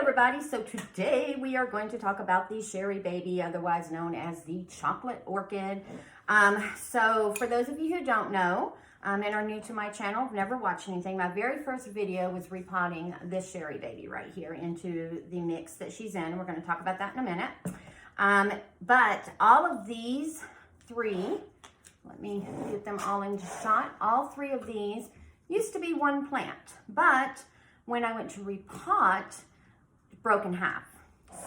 everybody, so today we are going to talk about the Sharry Baby, otherwise known as the chocolate orchid. So for those of you who don't know and are new to my channel, have never watched anything, my very first video was repotting this Sharry Baby right here into the mix that she's in. We're going to talk about that in a minute. But all of these three, let me get them all in shot. All three of these used to be one plant, but when I went to repot, it broke in half.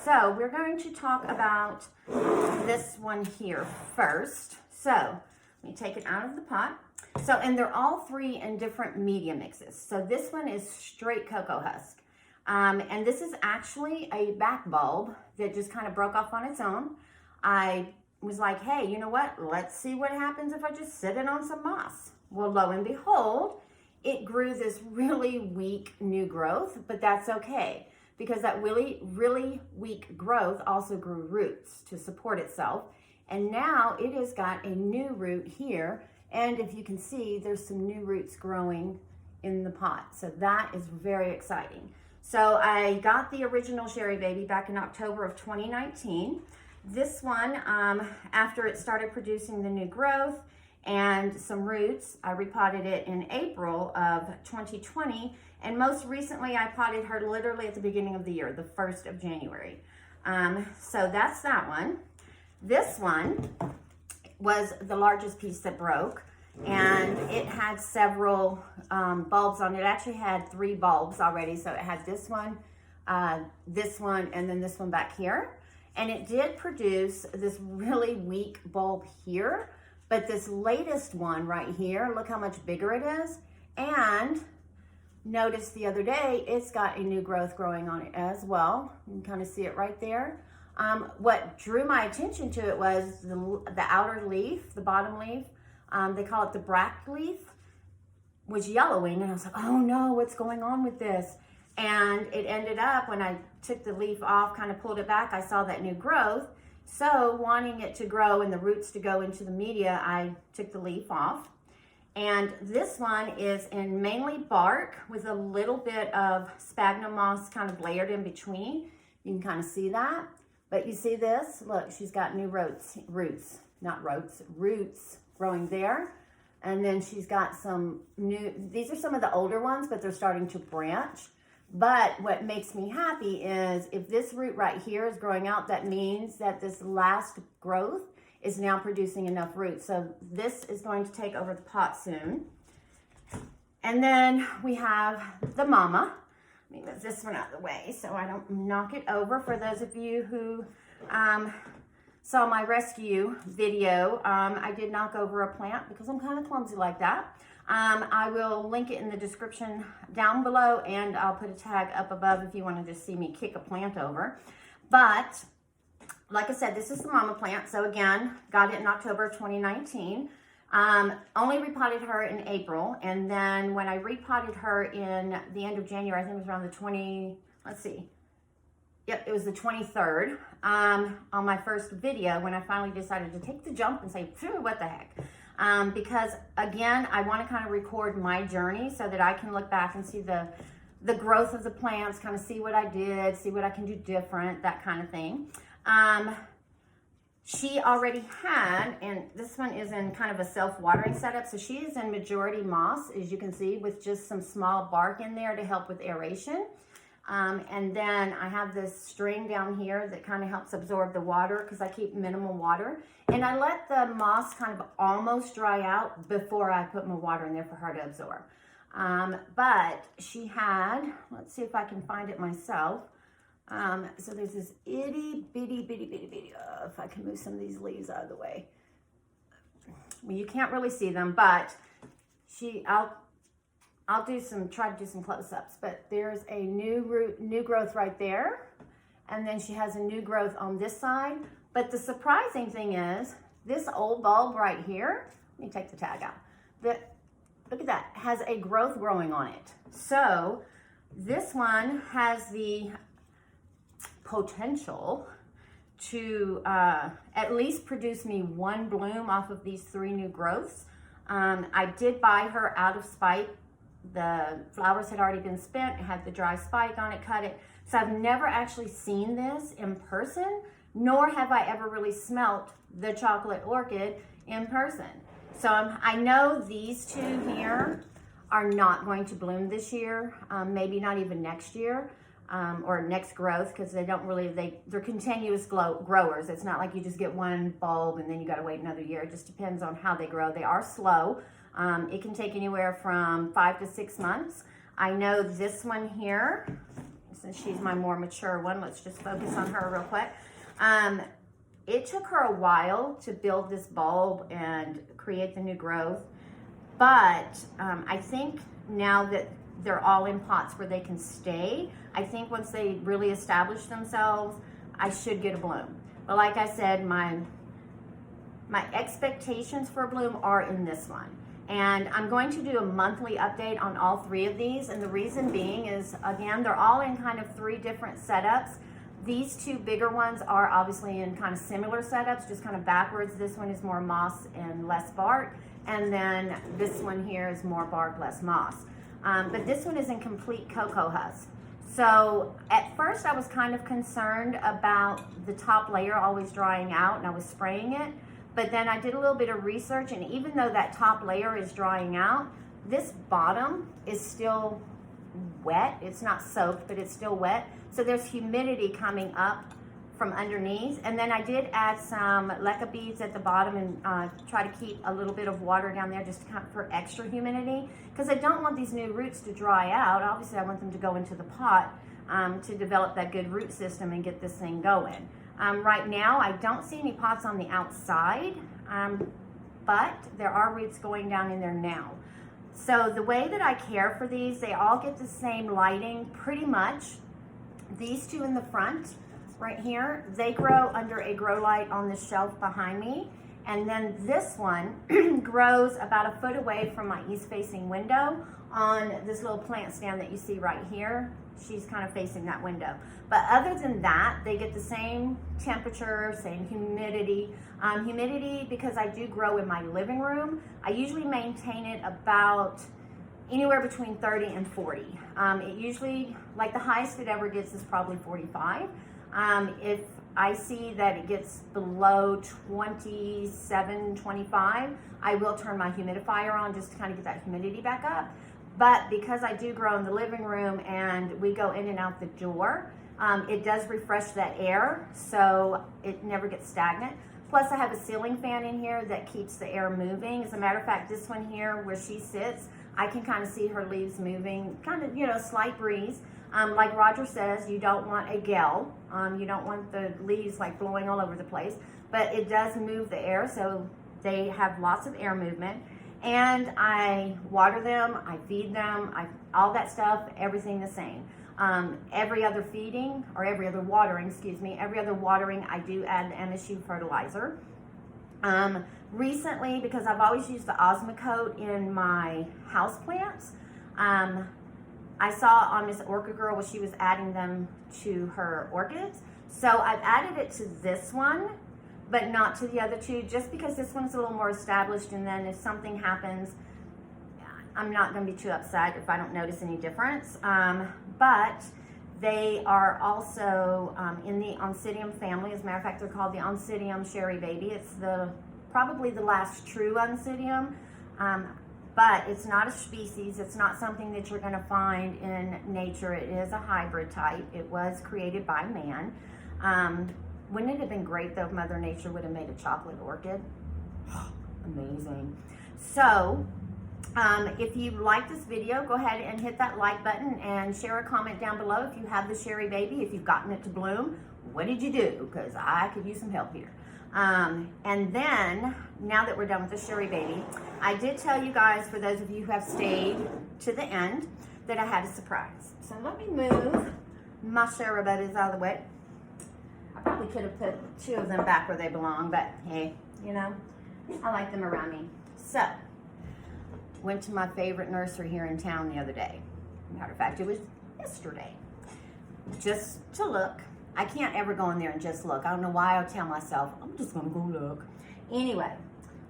So we're going to talk about this one here first. So let me take it out of the pot. So, and they're all three in different media mixes. So this one is straight Coco Husk. And this is actually a back bulb that just kind of broke off on its own. I was like, hey, you know what? Let's see what happens if I just sit it on some moss. Well, lo and behold, it grew this really weak new growth, but that's okay because that really weak growth also grew roots to support itself. And now it has got a new root here. And if you can see, there's some new roots growing in the pot. So that is very exciting. So I got the original Sharry Baby back in October of 2019. This one, after it started producing the new growth and some roots, I repotted it in April of 2020. And most recently, I potted her literally at the beginning of the year, the 1st of January. So that's that one. This one was the largest piece that broke, and it had several bulbs on it. It actually had 3 bulbs already. So it had this one, and then this one back here. And it did produce this really weak bulb here, but this latest one right here, look how much bigger it is. And notice the other day, it's got a new growth growing on it as well. You can kind of see it right there. What drew my attention to it was the outer leaf, the bottom leaf. They call it the bract leaf, was yellowing. And I was like, oh no, what's going on with this? And it ended up, when I took the leaf off, kind of pulled it back, I saw that new growth. So wanting it to grow and the roots to go into the media, I took the leaf off. And this one is in mainly bark with a little bit of sphagnum moss kind of layered in between. You can kind of see that. But you see this? Look, she's got new roots growing there. And then she's got some new, these are some of the older ones, but they're starting to branch. But what makes me happy is if this root right here is growing out, that means that this last growth is now producing enough roots. So this is going to take over the pot soon. And then we have the mama. Let me move this one out of the way so I don't knock it over. For those of you who saw my rescue video, I did knock over a plant because I'm kind of clumsy like that. I will link it in the description down below, and I'll put a tag up above if you want to just see me kick a plant over. But like I said, this is the mama plant. So again, got it in October 2019. Only repotted her in April. And then when I repotted her in the end of January, I think it was around the it was the 23rd, on my first video, when I finally decided to take the jump and say, phew, what the heck? Because again, I want to kind of record my journey so that I can look back and see the growth of the plants, kind of see what I did, see what I can do different, that kind of thing. She already had, and this one is in kind of a self-watering setup. So she is in majority moss, as you can see, with just some small bark in there to help with aeration. And then I have this string down here that kind of helps absorb the water because I keep minimal water. And I let the moss kind of almost dry out before I put more water in there for her to absorb. But she had, let's see if I can find it myself. So there's this itty bitty, if I can move some of these leaves out of the way. Well, you can't really see them, but I'll try to do some close-ups, but there's a new growth right there. And then she has a new growth on this side. But the surprising thing is this old bulb right here, let me take the tag out. Look at that, has a growth growing on it. So this one has the potential to at least produce me 1 bloom off of these 3 new growths. I did buy her out of spite. The flowers had already been spent, it had the dry spike on it, cut it. So I've never actually seen this in person, nor have I ever really smelt the chocolate orchid in person. So I know these two here are not going to bloom this year, maybe not even next year, or next growth, because they don't really, they're continuous growers. It's not like you just get one bulb and then you gotta wait another year. It just depends on how they grow. They are slow. It can take anywhere from 5 to 6 months. I know this one here, since she's my more mature one, let's just focus on her real quick. It took her a while to build this bulb and create the new growth, but I think now that they're all in pots where they can stay, I think once they really establish themselves, I should get a bloom. But like I said, my expectations for a bloom are in this one. And I'm going to do a monthly update on all 3 of these. And the reason being is, again, they're all in kind of 3 different setups. These 2 bigger ones are obviously in kind of similar setups, just kind of backwards. This one is more moss and less bark. And then this one here is more bark, less moss. But this one is in complete Coco Husk. So at first I was kind of concerned about the top layer always drying out, and I was spraying it. But then I did a little bit of research, and even though that top layer is drying out, this bottom is still wet. It's not soaked, but it's still wet. So there's humidity coming up from underneath. And then I did add some leca beads at the bottom and try to keep a little bit of water down there just for extra humidity, because I don't want these new roots to dry out. Obviously I want them to go into the pot to develop that good root system and get this thing going. Right now I don't see any pots on the outside, but there are roots going down in there now. So the way that I care for these, they all get the same lighting pretty much. These 2 in the front right here, they grow under a grow light on the shelf behind me. And then this one grows about 1 foot away from my east facing window on this little plant stand that you see right here. She's kind of facing that window. But other than that, they get the same temperature, same humidity. Humidity, because I do grow in my living room, I usually maintain it about anywhere between 30 and 40. It usually, like the highest it ever gets is probably 45. If I see that it gets below 27, 25, I will turn my humidifier on just to kind of get that humidity back up. But because I do grow in the living room and we go in and out the door, it does refresh that air, so it never gets stagnant. Plus I have a ceiling fan in here that keeps the air moving. As a matter of fact, this one here where she sits, I can kind of see her leaves moving, kind of, you know, slight breeze. Like Roger says, you don't want a gale. You don't want the leaves like blowing all over the place, but it does move the air, so they have lots of air movement. And I water them, I feed them, all that stuff, everything the same. Every other feeding, or every other watering, excuse me, every other watering, I do add the MSU fertilizer. Recently, because I've always used the Osmocote in my houseplants, I saw on Miss Orchid Girl where she was adding them to her orchids. So I've added it to this one, but not to the other 2, just because this one's a little more established, and then if something happens, I'm not going to be too upset if I don't notice any difference. But they are also in the Oncidium family. As a matter of fact, they're called the Oncidium Sharry Baby. It's probably the last true Oncidium, but it's not a species. It's not something that you're going to find in nature. It is a hybrid type. It was created by man. Wouldn't it have been great though if Mother Nature would have made a chocolate orchid? Amazing. So if you like this video, go ahead and hit that like button and share a comment down below if you have the Sharry Baby, if you've gotten it to bloom. What did you do? Because I could use some help here. And then, now that we're done with the Sharry Baby, I did tell you guys, for those of you who have stayed to the end, that I had a surprise. So let me move my Sharry Babies out of the way. I probably could have put 2 of them back where they belong, but hey, you know, I like them around me. So, went to my favorite nursery here in town the other day. Matter of fact, it was yesterday. Just to look. I can't ever go in there and just look. I don't know why I tell myself, I'm just gonna go look. Anyway,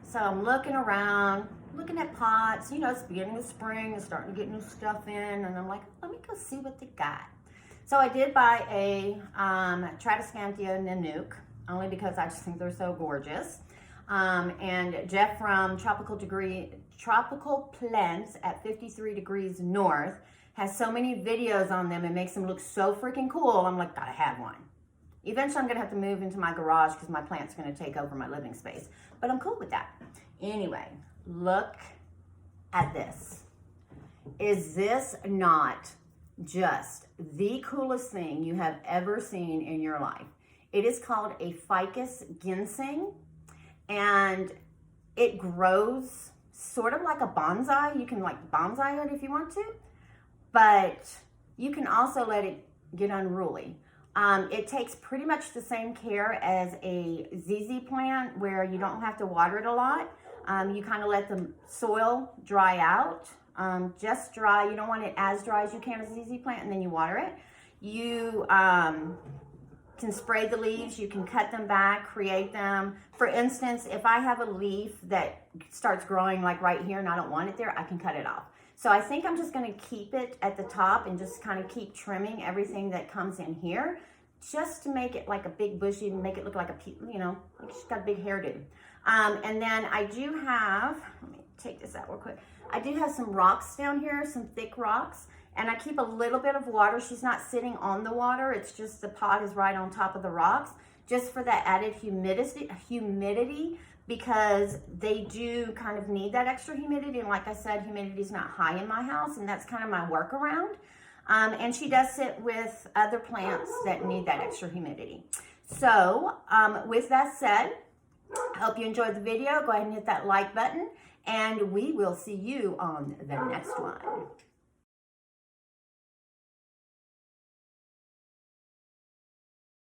so I'm looking around, looking at pots. You know, it's beginning of spring, it's starting to get new stuff in, and I'm like, let me go see what they got. So I did buy a Tradescantia Nanook, only because I just think they're so gorgeous. And Jeff from Tropical Plants at 53 degrees north has so many videos on them and makes them look so freaking cool. I'm like, gotta have one. Eventually I'm gonna have to move into my garage because my plant's gonna take over my living space. But I'm cool with that. Anyway, look at this. Is this not just the coolest thing you have ever seen in your life? It is called a ficus ginseng, and it grows sort of like a bonsai. You can like bonsai it if you want to, but you can also let it get unruly. It takes pretty much the same care as a ZZ plant, where you don't have to water it a lot. You kind of let the soil dry out, just dry. You don't want it as dry as you can as a ZZ plant, and then you water it. You can spray the leaves, you can cut them back, create them. For instance, if I have a leaf that starts growing like right here and I don't want it there, I can cut it off. So I think I'm just gonna keep it at the top and just kind of keep trimming everything that comes in here, just to make it like a big bushy, make it look like a, you know, like she's got a big hairdo. And then I do have, let me take this out real quick. I do have some rocks down here, some thick rocks, and I keep a little bit of water. She's not sitting on the water, it's just the pot is right on top of the rocks, just for that added humidity, because they do kind of need that extra humidity. And like I said, humidity is not high in my house, and that's kind of my workaround. And she does sit with other plants that need that extra humidity. So with that said, I hope you enjoyed the video. Go ahead and hit that like button, and we will see you on the next one.